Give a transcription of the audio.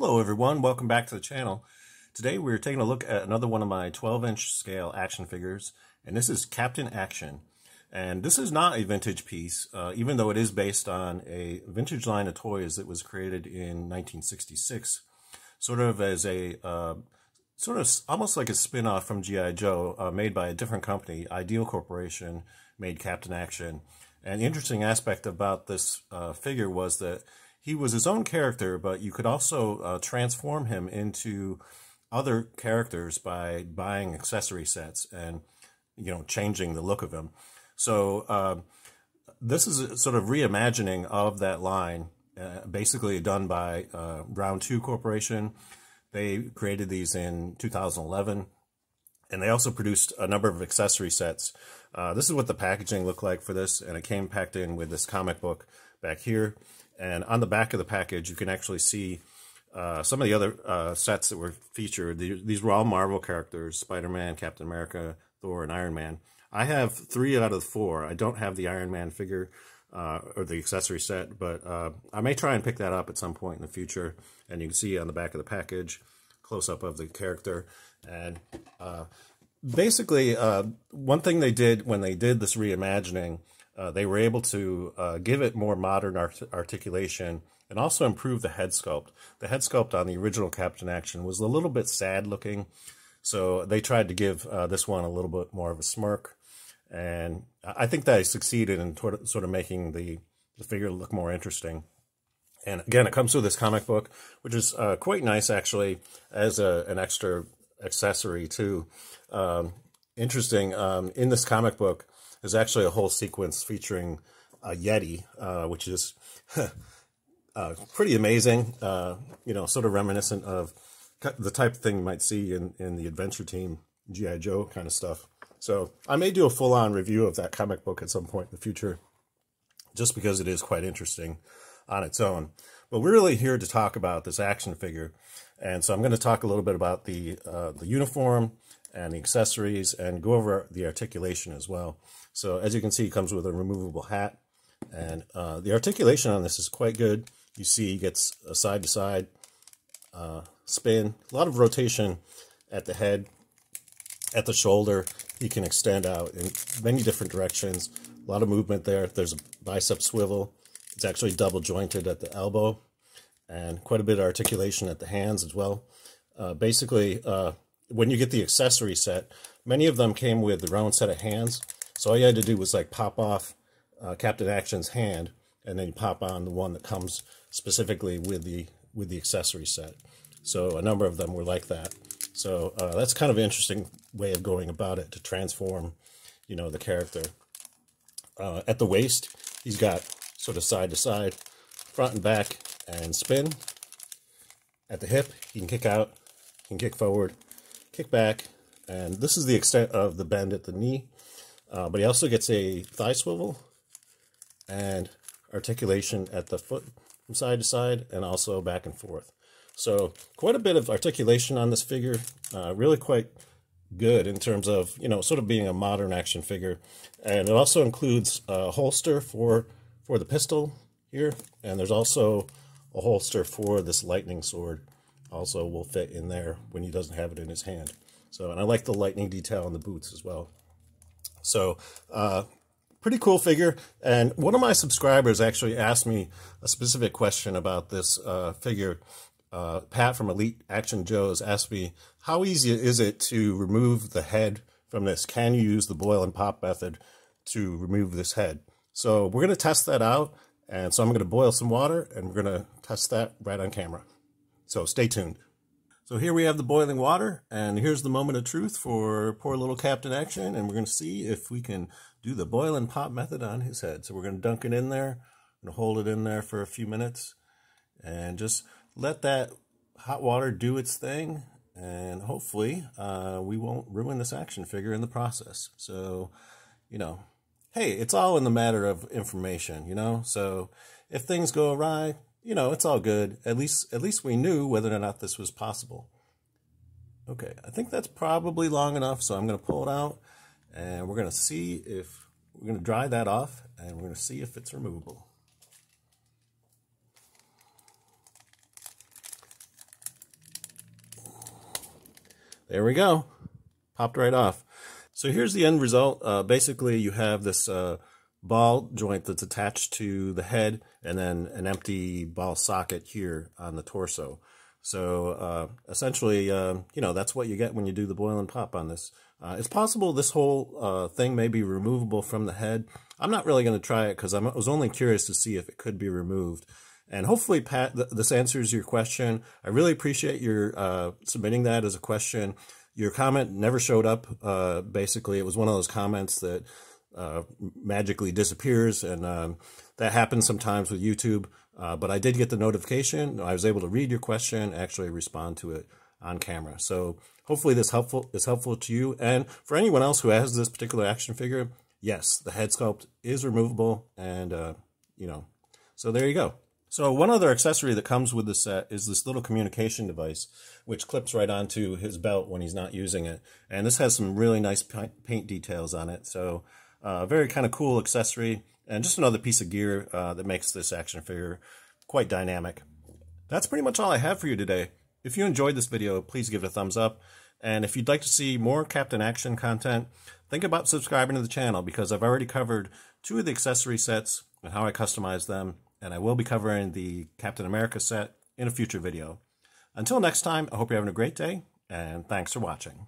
Hello everyone, welcome back to the channel. Today we're taking a look at another one of my 12-inch scale action figures, and this is Captain Action. And this is not a vintage piece, even though it is based on a vintage line of toys that was created in 1966, sort of as a, almost like a spin-off from G.I. Joe, made by a different company. Ideal Corporation made Captain Action. And the interesting aspect about this figure was that he was his own character, but you could also transform him into other characters by buying accessory sets and, changing the look of him. So this is a sort of reimagining of that line, basically done by Round 2 Corporation. They created these in 2011, and they also produced a number of accessory sets. This is what the packaging looked like for this, and it came packed in with this comic book back here. And on the back of the package, you can actually see some of the other sets that were featured. These were all Marvel characters: Spider-Man, Captain America, Thor, and Iron Man. I have 3 out of the 4. I don't have the Iron Man figure or the accessory set, but I may try and pick that up at some point in the future. And you can see on the back of the package, close-up of the character. And basically, one thing they did when they did this reimagining, they were able to give it more modern articulation and also improve the head sculpt. The head sculpt on the original Captain Action was a little bit sad looking, so they tried to give this one a little bit more of a smirk. And I think that I succeeded in sort of making the figure look more interesting. And again, it comes with this comic book, which is quite nice actually as an extra accessory too. Interesting, in this comic book, there's actually a whole sequence featuring a Yeti, which is pretty amazing, sort of reminiscent of the type of thing you might see in the Adventure Team, G.I. Joe kind of stuff. So I may do a full-on review of that comic book at some point in the future, just because it is quite interesting on its own. But we're really here to talk about this action figure, and so I'm going to talk a little bit about the uniform and the accessories, and go over the articulation as well. So as you can see, it comes with a removable hat, and the articulation on this is quite good. You see he gets a side-to-side spin, a lot of rotation at the head, at the shoulder. He can extend out in many different directions, a lot of movement there. There's a bicep swivel. It's actually double jointed at the elbow, and quite a bit of articulation at the hands as well. Basically, when you get the accessory set, many of them came with their own set of hands. So all you had to do was like pop off Captain Action's hand, and then you pop on the one that comes specifically with the accessory set. So a number of them were like that. So that's kind of an interesting way of going about it to transform, the character. At the waist, he's got sort of side to side, front and back, and spin. At the hip, he can kick out, he can kick forward, kick back, and this is the extent of the bend at the knee. But he also gets a thigh swivel and articulation at the foot from side to side, and also back and forth. So quite a bit of articulation on this figure, really quite good in terms of, sort of being a modern action figure. And it also includes a holster for the pistol here, and there's also a holster for this lightning sword. Also will fit in there when he doesn't have it in his hand. So, and I like the lightning detail on the boots as well. So, pretty cool figure. And one of my subscribers actually asked me a specific question about this figure. Pat from EliteActionJoe asked me, how easy is it to remove the head from this? Can you use the boil and pop method to remove this head? So we're going to test that out. And so I'm going to boil some water, and we're going to test that right on camera. So stay tuned. So here we have the boiling water, and here's the moment of truth for poor little Captain Action, and we're going to see if we can do the boil and pop method on his head. So we're going to dunk it in there, I'm going to hold it in there for a few minutes, and just let that hot water do its thing, and hopefully we won't ruin this action figure in the process. So, hey, it's all in the matter of information, so if things go awry, it's all good. At least we knew whether or not this was possible. Okay, I think that's probably long enough, so I'm going to pull it out, and we're going to dry that off, and we're going to see if it's removable. There we go. Popped right off. So here's the end result. Basically, you have this ball joint that's attached to the head and then an empty ball socket here on the torso. So essentially, you know, that's what you get when you do the boil and pop on this. It's possible this whole thing may be removable from the head. I'm not really going to try it because I was only curious to see if it could be removed. And hopefully, Pat, this answers your question. I really appreciate your submitting that as a question. Your comment never showed up. Basically, it was one of those comments that magically disappears, and that happens sometimes with YouTube. But I did get the notification. I was able to read your question and actually respond to it on camera. So hopefully this is helpful to you. And for anyone else who has this particular action figure, yes, the head sculpt is removable. And, you know, so there you go. So one other accessory that comes with the set is this little communication device, which clips right onto his belt when he's not using it. And this has some really nice paint details on it. So very kind of cool accessory. And just another piece of gear that makes this action figure quite dynamic. That's pretty much all I have for you today. If you enjoyed this video, please give it a thumbs up. And if you'd like to see more Captain Action content, think about subscribing to the channel because I've already covered 2 of the accessory sets and how I customize them. And I will be covering the Captain America set in a future video. Until next time, I hope you're having a great day, and thanks for watching.